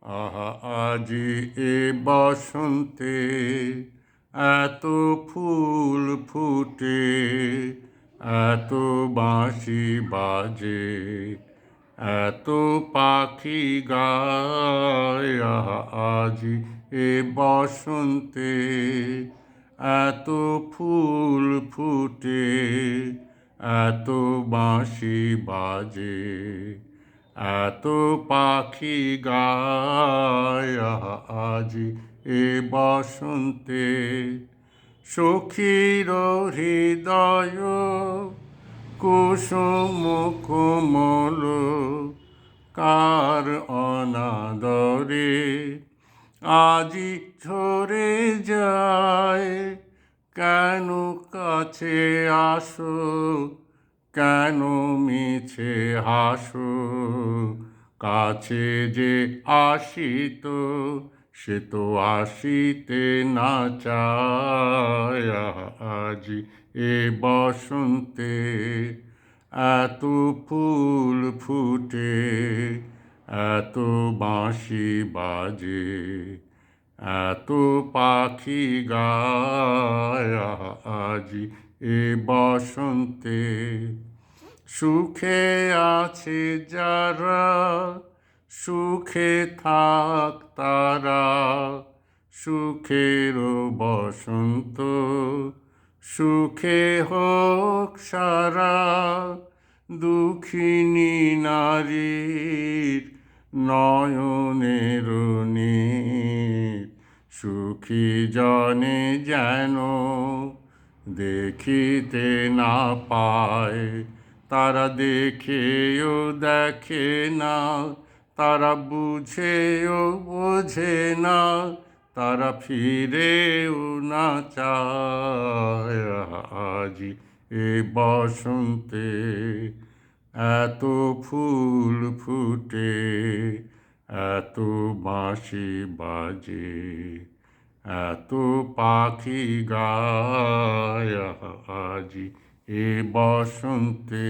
আহা আজি এ বসন্তে এত ফুল ফুটে, এত বাঁশি বাজে, এত পাখি গায়। আহা আজি এ বসন্তে এত ফুল ফুটে, এত বাঁশি বাজে, এত পাখি গায়। আহা আজি এ বসন্তে সখীর হৃদয় কুসুম কোমল, কার অনাদরে আজি ঝরে যায়। কেন কাছে আসো, কেন মিছে হাসো, কাছে যে আসিত সে তো আসিতে না চায়। আজি এ বসন্তে এত ফুল ফুটে, এত বাঁশি বাজে, এত পাখি গায়। আজি এ বসন্তে সুখে আছে যারা, সুখে থাক তারা, সুখের বসন্ত সুখে হোক সারা। দুঃখিনী নারীর নয়নের নীর সুখী জনে যেন দেখিতে না পায়। তারা দেখেও দেখে না, তারা বুঝেও বোঝে না, তারা ফিরেও না চায়। আজি এ বসন্তে এত ফুল ফুটে, এত বাঁশি বাজে, এত পাখি গায়। আজি এ বসন্তে।